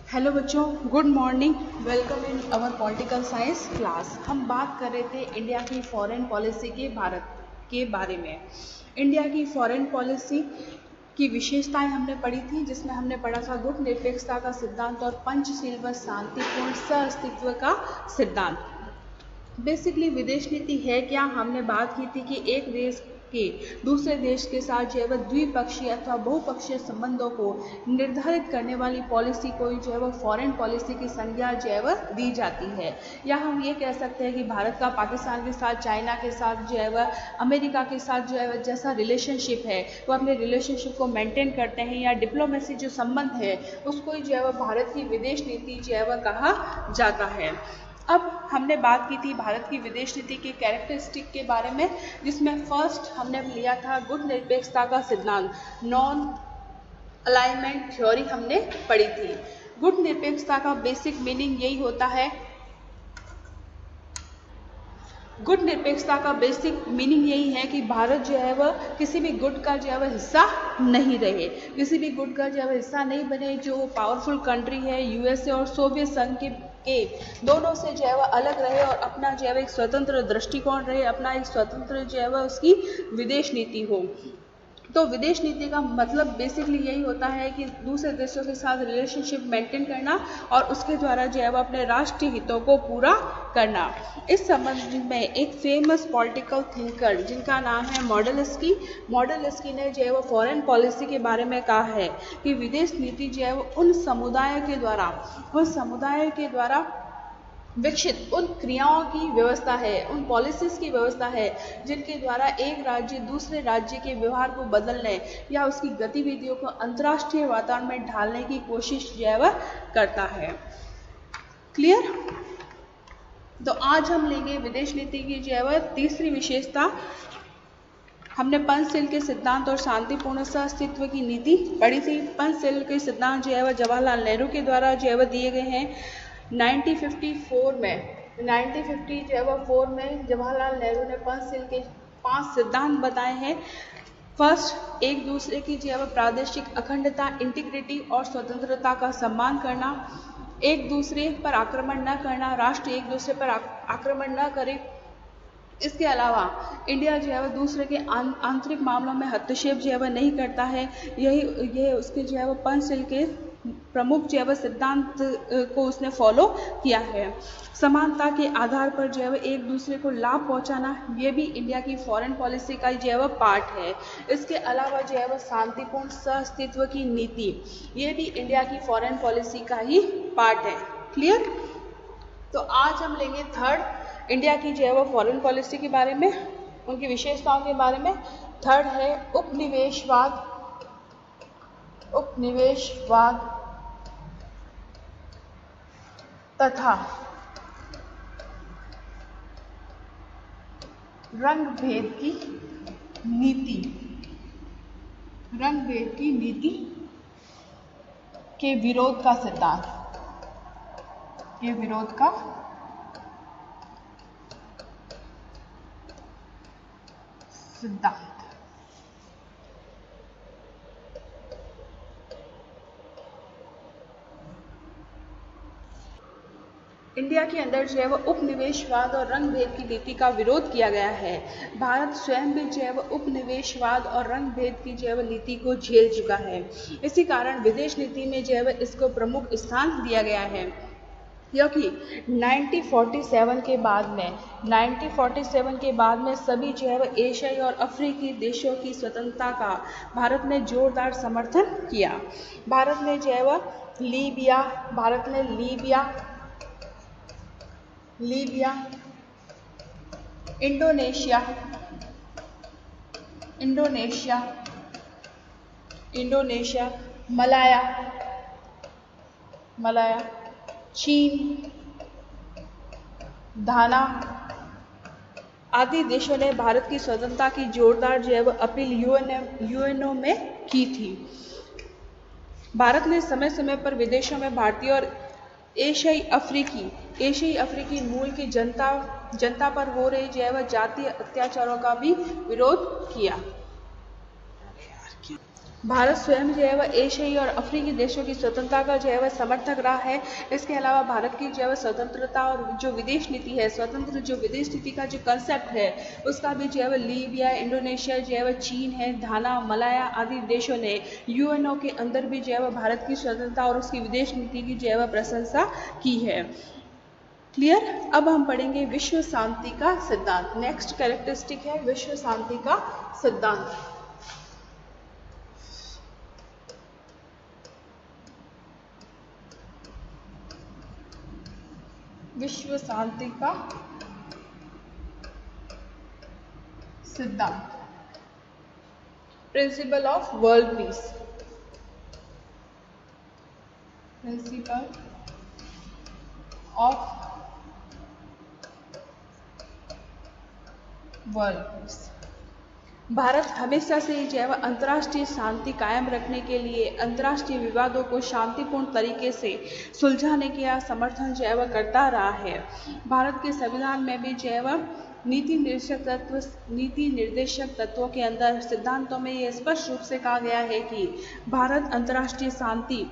Hello बच्चों, good morning. Welcome in our political science class. हम बात कर रहे थे इंडिया की फॉरेन पॉलिसी के भारत के बारे में। इंडिया की फॉरेन पॉलिसी की विशेषताएं हमने पढ़ी थी, जिसमें हमने पढ़ा था गुट निरपेक्षता का सिद्धांत और पंचशील व शांतिपूर्ण सहअस्तित्व का सिद्धांत। बेसिकली विदेश नीति है क्या, हमने बात की थी कि एक देश के दूसरे देश के साथ जो है वह द्विपक्षीय अथवा बहुपक्षीय संबंधों को निर्धारित करने वाली पॉलिसी को जो है वह फॉरेन पॉलिसी की संज्ञा जो है वह दी जाती है। या हम ये कह सकते हैं कि भारत का पाकिस्तान के साथ, चाइना के साथ जो है वह, अमेरिका के साथ जो है वह जैसा रिलेशनशिप है वो अपने रिलेशनशिप को मेंटेन करते हैं, या डिप्लोमेसी जो संबंध है उसको जो है वह भारत की विदेश नीति जो है वह कहा जाता है। अब हमने बात की थी भारत की विदेश नीति के कैरेक्टरिस्टिक के बारे में, जिसमें फर्स्ट हमने लिया था गुट निरपेक्षता का सिद्धांत, नॉन अलाइनमेंट थ्योरी हमने पढ़ी थी। गुट निरपेक्षता का बेसिक मीनिंग यही होता है, गुट निरपेक्षता का बेसिक मीनिंग यही है कि भारत जो है वह किसी भी गुट का जो है वह हिस्सा नहीं रहे, किसी भी गुट का जो है वह हिस्सा नहीं बने। जो पावरफुल कंट्री है यूएसए और सोवियत संघ के दोनों से जो है वह अलग रहे और अपना जो है वह एक स्वतंत्र दृष्टिकोण रहे, अपना एक स्वतंत्र जो है वह उसकी विदेश नीति हो। तो विदेश नीति का मतलब बेसिकली यही होता है कि दूसरे देशों के साथ रिलेशनशिप मेंटेन करना और उसके द्वारा जो है वह अपने राष्ट्रीय हितों को पूरा करना। इस संबंध में एक फेमस पॉलिटिकल थिंकर जिनका नाम है मॉडलस्की ने जो है वो फॉरेन पॉलिसी के बारे में कहा है कि विदेश नीति जो है वो उन समुदायों के द्वारा विकसित उन क्रियाओं की व्यवस्था है, उन पॉलिसीज की व्यवस्था है जिनके द्वारा एक राज्य दूसरे राज्य के व्यवहार को बदलने या उसकी गतिविधियों को अंतर्राष्ट्रीय वातावरण में ढालने की कोशिश जो है वह करता है। क्लियर? तो आज हम लेंगे विदेश नीति की जो है वह तीसरी विशेषता। हमने पंचशील के सिद्धांत और शांतिपूर्ण सहअस्तित्व की नीति पढ़ी थी। पंचशील के सिद्धांत जो है वह जवाहरलाल नेहरू के द्वारा जो है वह दिए गए हैं 1954 में जवाहरलाल नेहरू ने पंचशील के 5 सिद्धांत बताए हैं। फर्स्ट, एक दूसरे की जो है प्रादेशिक अखंडता, इंटीग्रिटी और स्वतंत्रता का सम्मान करना, एक दूसरे पर आक्रमण न करना, राष्ट्र एक दूसरे पर आक्रमण न करे। इसके अलावा इंडिया जो है वह दूसरे के आंतरिक मामलों में हस्तक्षेप जो है वह नहीं करता है। यही उसके जो है वह पंचशील के प्रमुख जो है वह सिद्धांत को उसने फॉलो किया है। समानता के आधार पर जो है वह एक दूसरे को लाभ पहुंचाना, ये भी इंडिया की फॉरेन पॉलिसी का जो है वह पार्ट है। इसके अलावा जो है वह शांतिपूर्ण सहअस्तित्व की नीति, ये भी इंडिया की फॉरेन पॉलिसी का ही पार्ट है। क्लियर? तो आज हम लेंगे थर्ड इंडिया की जो है वह फॉरेन पॉलिसी के बारे में, उनकी विशेषताओं के बारे में। थर्ड है उपनिवेशवाद तथा रंग भेद की नीति के विरोध का सिद्धांत, इंडिया के अंदर जो है वह उपनिवेशवाद और रंग भेद की नीति का विरोध किया गया है। भारत स्वयं भी जो है वह उपनिवेशवाद और रंग भेद की जो है वह नीति को झेल चुका है। इसी कारण विदेश नीति में जो है वह इसको प्रमुख स्थान दिया गया है, क्योंकि 1947 के बाद में सभी जो है वह एशियाई और अफ्रीकी देशों की स्वतंत्रता का भारत ने जोरदार समर्थन किया। भारत ने जो है वह लीबिया, इंडोनेशिया, मलाया, चीन, घाना आदि देशों ने भारत की स्वतंत्रता की जोरदार जो है वह अपील यूएनओ में की थी। भारत ने समय समय पर विदेशों में भारतीय और एशियाई अफ्रीकी मूल की जनता पर हो रही जो है वह जातीय अत्याचारों का भी विरोध किया। भारत स्वयं जो है वह एशियाई और अफ्रीकी देशों की स्वतंत्रता का जो है वह समर्थक रहा है। इसके अलावा भारत की जो है वह स्वतंत्रता और जो विदेश नीति है, स्वतंत्र जो विदेश नीति का जो कंसेप्ट है, उसका भी जो है वह लीबिया, इंडोनेशिया जो है वह चीन है, घाना, मलाया आदि देशों ने यूएनओ के अंदर भी जो है वह भारत की स्वतंत्रता और उसकी विदेश नीति की जो है वह प्रशंसा की है। क्लियर। अब हम पढ़ेंगे विश्व शांति का सिद्धांत। नेक्स्ट कैरेक्टरिस्टिक है विश्व शांति का सिद्धांत। विश्व शांति का सिद्धांत, principle of world peace, principle of world peace. Bharat हमेशा से जो है वह अंतर्राष्ट्रीय शांति कायम रखने के लिए अंतर्राष्ट्रीय विवादों को शांतिपूर्ण तरीके से सुलझाने का समर्थन जो है वह करता रहा है। भारत के संविधान में भी जो है वह नीति निर्देशक तत्वों के अंदर सिद्धांतों में यह स्पष्ट रूप से कहा गया है कि भारत अंतर्राष्ट्रीय शांति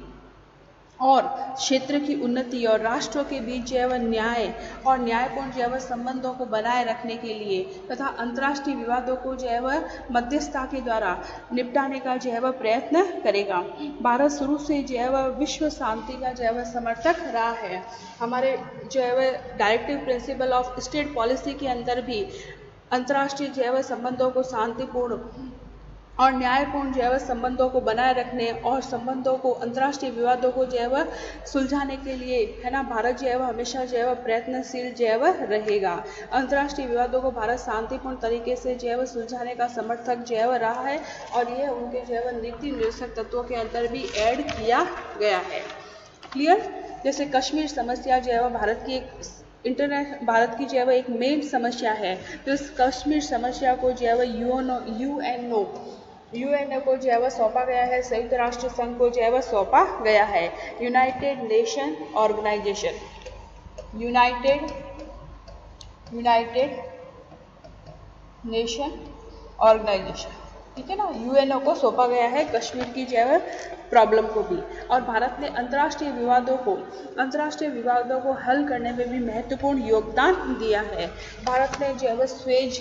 और क्षेत्र की उन्नति और राष्ट्रों के बीच जो है वह न्याय और न्यायपूर्ण जो है वह संबंधों को बनाए रखने के लिए तथा अंतर्राष्ट्रीय विवादों को जो है वह मध्यस्थता के द्वारा निपटाने का जो है वह प्रयत्न करेगा। भारत शुरू से जो है वह विश्व शांति का जो है वह समर्थक रहा है। हमारे जो है वह directive principle of state policy के अंदर भी अंतर्राष्ट्रीय जो है वह संबंधों को शांतिपूर्ण और न्यायपूर्ण जो है वह संबंधों को बनाए रखने और संबंधों को अंतर्राष्ट्रीय विवादों को जो है वह सुलझाने के लिए है ना, भारत जो है वह हमेशा जो है वह प्रयत्नशील जो है वह रहेगा। अंतर्राष्ट्रीय विवादों को भारत शांतिपूर्ण तरीके से जो है वह सुलझाने का समर्थक जो है वह रहा है और यह उनके जो है वह नीति निर्देशक तत्वों के अंदर भी ऐड किया गया है। क्लियर। जैसे कश्मीर समस्या जो है वह भारत की एक भारत की जो है वह एक मेन समस्या है, तो इस कश्मीर समस्या को जो है वह यूएनओ को जो है वह सौंपा गया है, संयुक्त राष्ट्र संघ को जो है वह सौंपा गया है। United Nation Organization, United Nation Organization, ठीक है ना, यूएनओ को सौंपा गया है कश्मीर की जो है प्रॉब्लम को भी। और भारत ने अंतर्राष्ट्रीय विवादों को हल करने में भी महत्वपूर्ण योगदान दिया है। भारत ने जो है वह स्वेज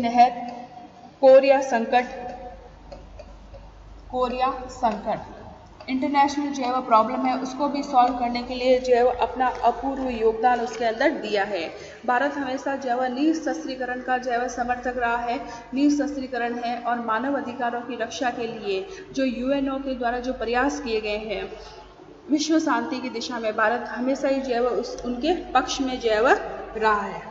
नहर, कोरिया संकट इंटरनेशनल जो है वह प्रॉब्लम है उसको भी सॉल्व करने के लिए जो है वह अपना अपूर्व योगदान उसके अंदर दिया है। भारत हमेशा जो है वह निःशस्त्रीकरण का जो है वह समर्थक रहा है। निःशस्त्रीकरण है और मानव अधिकारों की रक्षा के लिए जो यूएनओ के द्वारा जो प्रयास किए गए हैं विश्व शांति की दिशा में, भारत हमेशा ही जो है वह उनके पक्ष में जो है वह रहा है।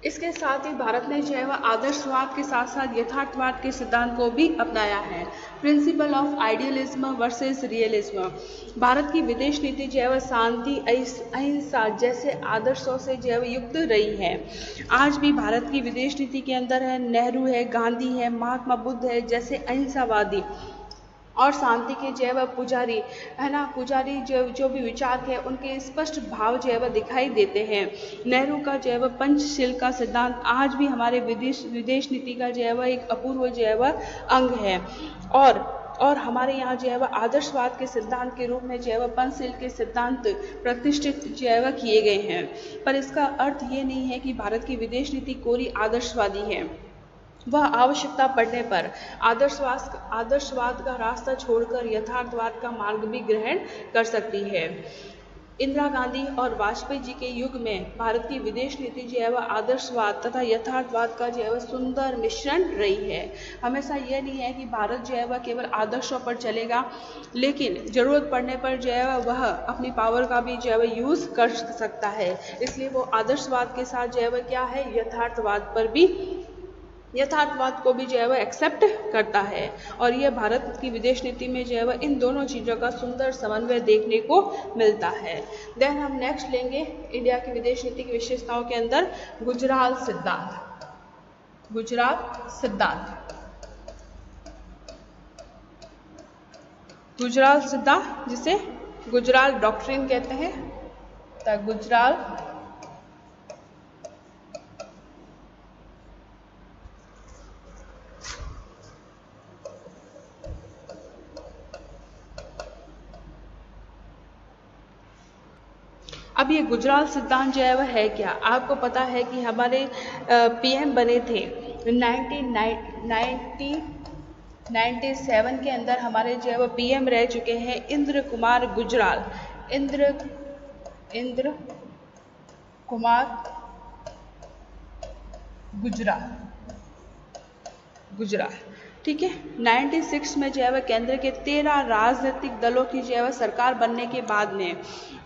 इसके साथ ही भारत ने जो है वह आदर्शवाद के साथ साथ यथार्थवाद के सिद्धांत को भी अपनाया है। Principle of idealism versus realism. Bharat की विदेश नीति जो है वह शांति, अहिंसा जैसे आदर्शों से जो है वह युक्त रही है। आज भी भारत की विदेश नीति के अंदर है नेहरू है, गांधी है, महात्मा बुद्ध है जैसे अहिंसावादी और शांति के जो है वह पुजारी है ना, पुजारी जो भी विचार है उनके स्पष्ट भाव जो है वह दिखाई देते हैं। नेहरू का जो है वह पंचशील का सिद्धांत आज भी हमारे विदेश नीति का जो है वह एक अपूर्व जो है वह अंग है। और हमारे यहाँ जो है वह आदर्शवाद के सिद्धांत के रूप में जो है वह पंचशील के सिद्धांत प्रतिष्ठित जो है वह किए गए हैं। पर इसका अर्थ ये नहीं है कि भारत की विदेश नीति कोरी आदर्शवादी है। वह आवश्यकता पड़ने पर आदर्शवाद का रास्ता छोड़कर यथार्थवाद का मार्ग भी ग्रहण कर सकती है। इंदिरा गांधी और वाजपेयी जी के युग में भारत की विदेश नीति जो है वह आदर्शवाद तथा यथार्थवाद का जो है वह सुंदर मिश्रण रही है। हमेशा यह नहीं है कि भारत जो है वह केवल आदर्शों पर चलेगा, लेकिन जरूरत पड़ने पर जो है वह अपनी पावर का भी जो है वह यूज कर सकता है। इसलिए वो आदर्शवाद के साथ जो है वह क्या है, यथार्थवाद को भी जो है वह एक्सेप्ट करता है। और यह भारत की विदेश नीति में जो है वह इन दोनों चीज़ों का सुंदर समन्वय देखने को मिलता है। देन हम नेक्स्ट लेंगे इंडिया की विदेश नीति की विशेषताओं के अंदर गुजराल सिद्धांत जिसे गुजराल डॉक्ट्रिन कहते हैं। तो गुजराल अब ये गुजराल सिद्धांत जो है वह है क्या? आपको पता है कि हमारे पीएम बने थे 1997 के अंदर हमारे जो है वो पीएम रह चुके हैं इंद्र कुमार गुजराल। इंद्र कुमार गुजराल, ठीक है। 96 में जो है वह केंद्र के 13 राजनीतिक दलों की जो है वह सरकार बनने के बाद में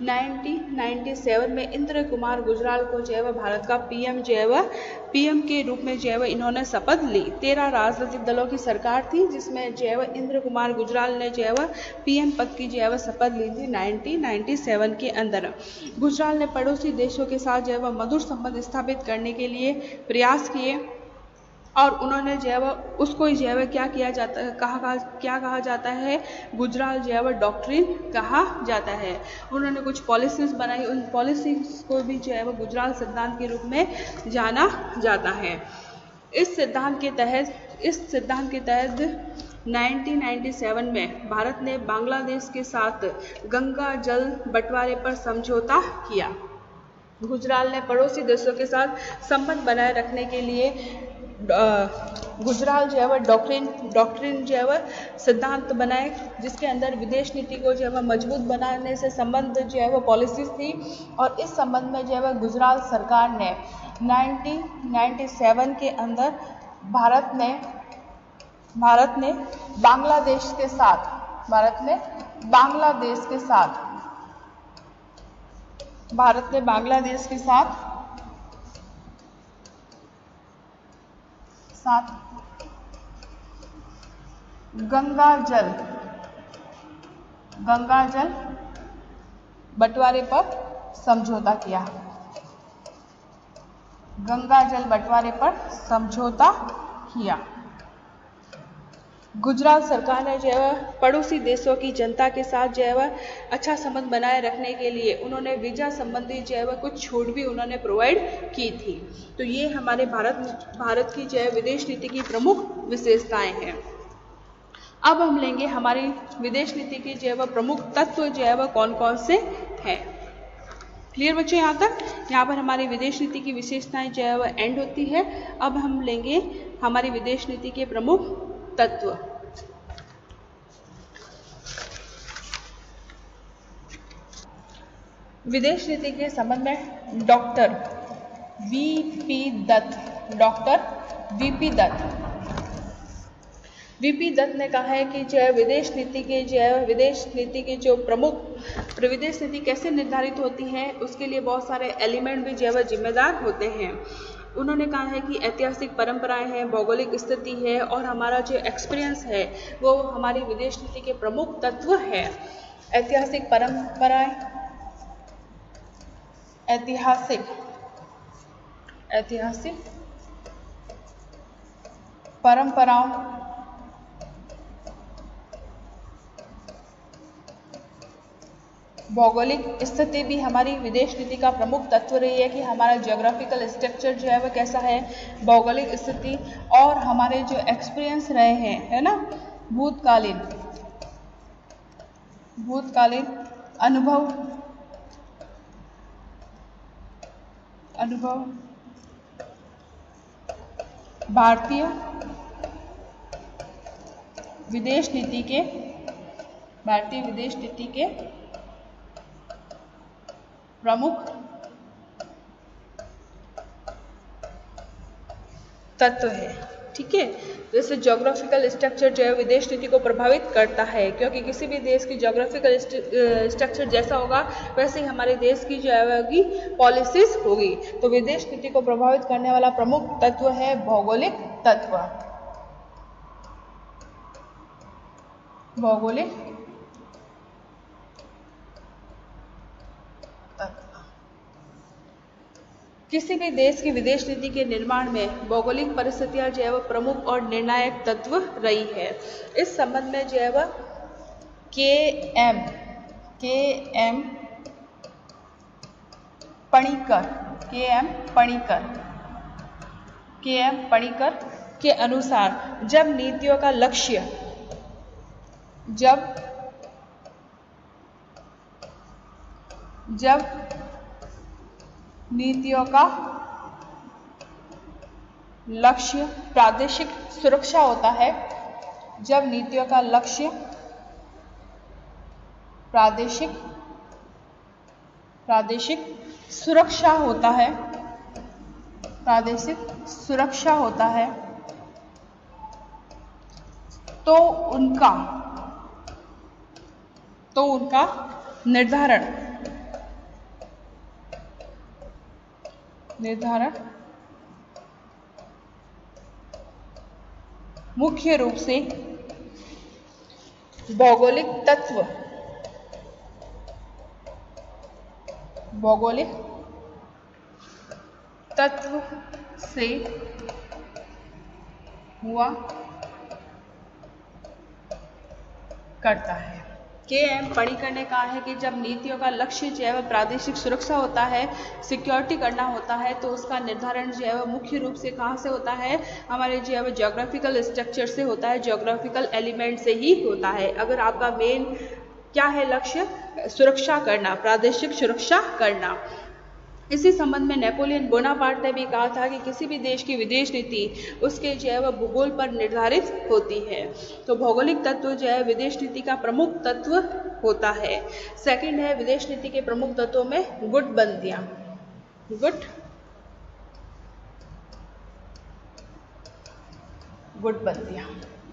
1997 में इंद्र कुमार गुजराल को जो है वह भारत का पीएम जो है वह पीएम के रूप में जो है वह इन्होंने शपथ ली। 13 राजनीतिक दलों की सरकार थी जिसमें जो है वह इंद्र कुमार गुजराल ने जो है वह पीएम पद की जो है वह शपथ ली थी 1997 के अंदर। गुजराल ने पड़ोसी देशों के साथ जो है वह मधुर संबंध स्थापित करने के लिए प्रयास किए और उन्होंने जो है वह उसको जो है वह क्या कहा जाता है, गुजराल जो है वह डॉक्ट्रिन कहा जाता है। उन्होंने कुछ पॉलिसीज बनाई, उन पॉलिसीज को भी जो है वह गुजराल सिद्धांत के रूप में जाना जाता है। इस सिद्धांत के तहत 1997 में भारत ने बांग्लादेश के साथ गंगा जल बंटवारे पर समझौता किया। गुजराल ने पड़ोसी देशों के साथ संबंध बनाए रखने के लिए गुजराल जो है वह डॉक्ट्रिन जो है वह सिद्धांत बनाए, जिसके अंदर विदेश नीति को जो है वह मजबूत बनाने से संबंध जो है वह पॉलिसीज थी। और इस संबंध में जो है वह गुजराल सरकार ने 1997 के अंदर भारत ने बांग्लादेश के साथ गंगा जल बंटवारे पर समझौता किया। गुजरात सरकार ने जो है वह पड़ोसी देशों की जनता के साथ जो है वह अच्छा संबंध बनाए रखने के लिए उन्होंने वीजा संबंधी जो है वह कुछ छूट भी उन्होंने प्रोवाइड की थी। तो ये हमारे भारत की जो है विदेश नीति की प्रमुख विशेषताएं हैं। अब हम लेंगे हमारी विदेश नीति की जो है वह प्रमुख तत्व जो है वह कौन कौन से हैं। क्लियर बच्चों? यहाँ पर हमारी विदेश नीति की विशेषताएं जो है वह एंड होती है। अब हम लेंगे हमारी विदेश नीति के प्रमुख तत्व। विदेश नीति के संबंध में डॉक्टर वीपी दत्त ने कहा है कि जो है विदेश नीति की जो प्रमुख विदेश नीति कैसे निर्धारित होती है उसके लिए बहुत सारे एलिमेंट भी जो है वह जिम्मेदार होते हैं। उन्होंने कहा है कि ऐतिहासिक परंपराएं हैं, भौगोलिक स्थिति है और हमारा जो एक्सपीरियंस है वो हमारी विदेश नीति के प्रमुख तत्व है। ऐतिहासिक परंपराओं, भौगोलिक स्थिति भी हमारी विदेश नीति का प्रमुख तत्व रही है कि हमारा जियोग्राफिकल स्ट्रक्चर जो है वह कैसा है, भौगोलिक स्थिति और हमारे जो एक्सपीरियंस रहे हैं, है ना, भूतकालीन अनुभव भारतीय विदेश नीति के प्रमुख तत्व है। ठीक है, जैसे ज्योग्राफिकल स्ट्रक्चर जो है विदेश नीति को प्रभावित करता है, क्योंकि किसी भी देश की ज्योग्राफिकल स्ट्रक्चर जैसा होगा वैसे ही हमारे देश की जो है पॉलिसीज होगी। तो विदेश नीति को प्रभावित करने वाला प्रमुख तत्व है भौगोलिक तत्व। किसी भी देश की विदेश नीति के निर्माण में भौगोलिक परिस्थितियां जो है वह प्रमुख और निर्णायक तत्व रही है। इस संबंध में जो है वह के एम पणिकर के अनुसार जब नीतियों का लक्ष्य नीतियों का लक्ष्य प्रादेशिक सुरक्षा होता है, जब नीतियों का लक्ष्य प्रादेशिक सुरक्षा होता है, प्रादेशिक सुरक्षा होता है, तो उनका निर्धारण मुख्य रूप से भौगोलिक तत्व से हुआ करता है। KM पढ़ी करने कहा है कि जब नीतियों का लक्ष्य जो है वह प्रादेशिक सुरक्षा होता है, सिक्योरिटी करना होता है, तो उसका निर्धारण जो है वह मुख्य रूप से कहाँ से होता है, हमारे जो है वह ज्योग्राफिकल स्ट्रक्चर से होता है, ज्योग्राफिकल एलिमेंट से ही होता है। अगर आपका मेन क्या है लक्ष्य, सुरक्षा करना, प्रादेशिक सुरक्षा करना। इसी संबंध में नेपोलियन बोनापार्ट ने भी कहा था कि किसी भी देश की विदेश नीति उसके जो है वह भूगोल पर निर्धारित होती है। तो भौगोलिक तत्व जो है विदेश नीति का प्रमुख तत्व होता है। सेकंड है विदेश नीति के प्रमुख तत्वों में गुटबंदियां,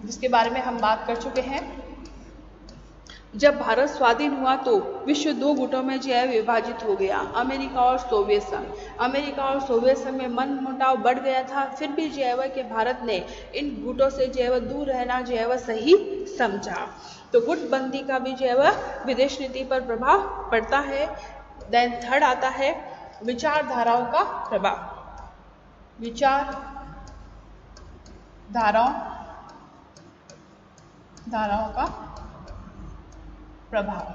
जिसके बारे में हम बात कर चुके हैं। जब भारत स्वाधीन हुआ तो विश्व दो गुटों में जो है विभाजित हो गया, अमेरिका और सोवियत संघ। अमेरिका और सोवियत संघ में मनमुटाव बढ़ गया था, फिर भी जो है वह कि भारत ने इन गुटों से जो है वह दूर रहना जो है वह सही समझा। तो गुटबंदी का भी जो है वह विदेश नीति पर प्रभाव पड़ता है। देन थर्ड आता है विचारधाराओं का प्रभाव, धाराओं का प्रभाव।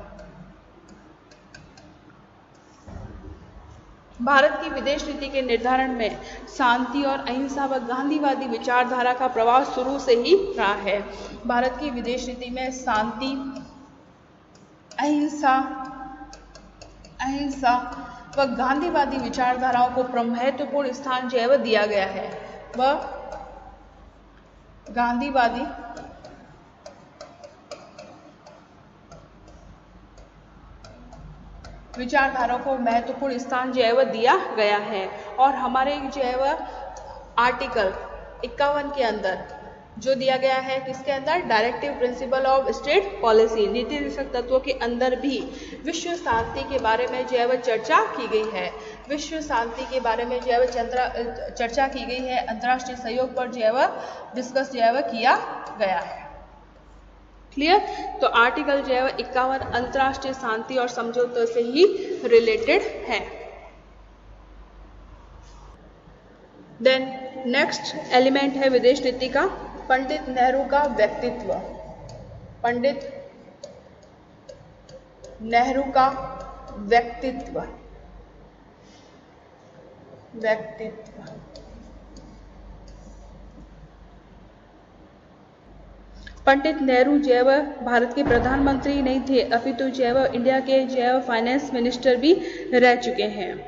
भारत की विदेश नीति के निर्धारण में शांति और अहिंसा व गांधीवादी विचारधारा का प्रभाव शुरू से ही रहा है। भारत की विदेश नीति में शांति, अहिंसा व गांधीवादी विचारधाराओं को महत्वपूर्ण स्थान जो है वह दिया गया है। वह गांधीवादी विचारधाराओं को महत्वपूर्ण स्थान जो है वह दिया गया है। और हमारे जो है वह आर्टिकल 51 के अंदर जो दिया गया है, किसके अंदर, directive principle of state policy, नीति निर्देशक तत्वों के अंदर भी विश्व शांति के बारे में जो है वह चर्चा की गई है। विश्व शांति के बारे में जो है वह चर्चा की गई है, अंतर्राष्ट्रीय सहयोग पर जो है वह डिस्कस जो है वह किया गया है। क्लियर? तो आर्टिकल जो है वह 51 अंतर्राष्ट्रीय शांति और समझौतों से ही रिलेटेड है। देन नेक्स्ट एलिमेंट है विदेश नीति का पंडित नेहरू का व्यक्तित्व। पंडित नेहरू का व्यक्तित्व। पंडित नेहरू जो है वह भारत के प्रधानमंत्री नहीं थे, अपितु जो है वह इंडिया के जो है फाइनेंस मिनिस्टर भी रह चुके हैं।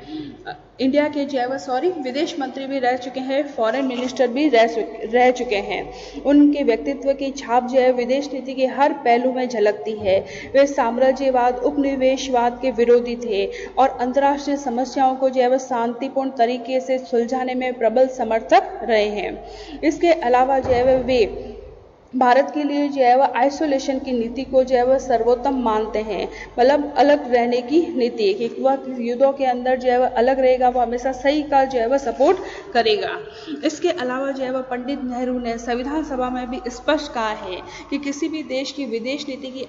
इंडिया के जो है वह विदेश मंत्री भी रह चुके हैं, फॉरेन मिनिस्टर भी रह चुके हैं। उनके व्यक्तित्व की छाप जो है विदेश नीति के हर पहलू में झलकती है। वे साम्राज्यवाद, उपनिवेशवाद के विरोधी थे और अंतर्राष्ट्रीय समस्याओं को जो है वह शांतिपूर्ण तरीके से सुलझाने में प्रबल समर्थक रहे हैं। इसके अलावा जो है वे भारत के लिए जो है वह आइसोलेशन की नीति को जो है वह सर्वोत्तम मानते हैं, मतलब अलग रहने की नीति, कि वह युद्धों के अंदर जो है वह अलग रहेगा, वह हमेशा सही का जो है वह सपोर्ट करेगा। इसके अलावा जो है वह पंडित नेहरू ने संविधान सभा में भी स्पष्ट कहा है कि किसी भी देश की विदेश नीति की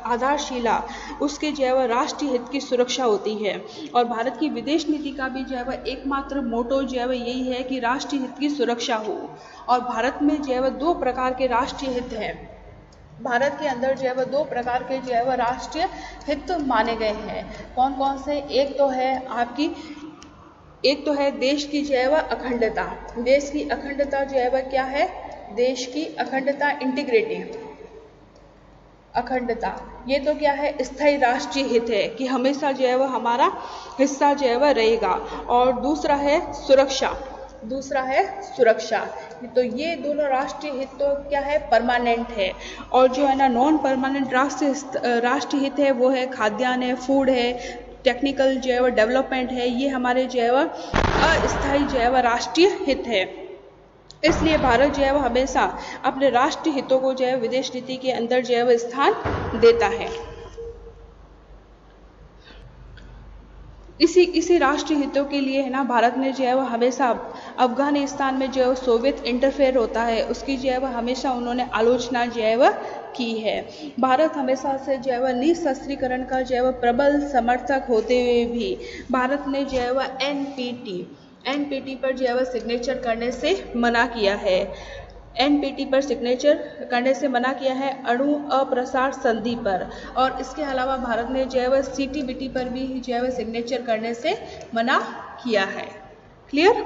आधारशिला उसके जो है वह राष्ट्रीय हित की सुरक्षा होती है। और भारत की विदेश नीति का भी जो है वह एकमात्र मोटो जो है वह यही है कि राष्ट्रीय हित की सुरक्षा हो। और भारत में जो है वह दो प्रकार के राष्ट्रीय हित हैं। भारत के अंदर जो है वह दो प्रकार के जो है वह राष्ट्रीय हित माने गए हैं। कौन कौन से? एक तो है देश की जो है वह अखंडता। देश की अखंडता जो है वह क्या है? देश की अखंडता, इंटीग्रिटी। अखंडता, ये तो क्या है, स्थायी राष्ट्रीय हित है कि हमेशा जो है वह हमारा हिस्सा जो है वह रहेगा। और दूसरा है सुरक्षा, तो ये दोनों राष्ट्रीय हित तो क्या है, परमानेंट है। और जो है ना नॉन परमानेंट राष्ट्रीय हित है वो है खाद्यान्न है, फूड है, टेक्निकल जो है वह डेवलपमेंट है, ये हमारे जो है वह अस्थायी जो है वह राष्ट्रीय हित है। इसलिए भारत जो है वह हमेशा अपने राष्ट्रीय हितों को जो है विदेश नीति के अंदर जो है वह स्थान देता है। इसी राष्ट्रीय हितों के लिए है ना भारत ने जो है वह हमेशा अफगानिस्तान में जो सोवियत इंटरफेयर होता है उसकी जो है वह हमेशा उन्होंने आलोचना जो है वह की है। भारत हमेशा से जो है वह निशस्त्रीकरण का जो है वह प्रबल समर्थक होते हुए भी भारत ने जो है वह एनपीटी पर जो है वह सिग्नेचर करने से मना किया है। एनपीटी पर सिग्नेचर करने से मना किया है, अणु अप्रसार संधि पर। और इसके अलावा भारत ने जो है वह सीटीबीटी पर भी जो है वह सिग्नेचर करने से मना किया है। क्लियर?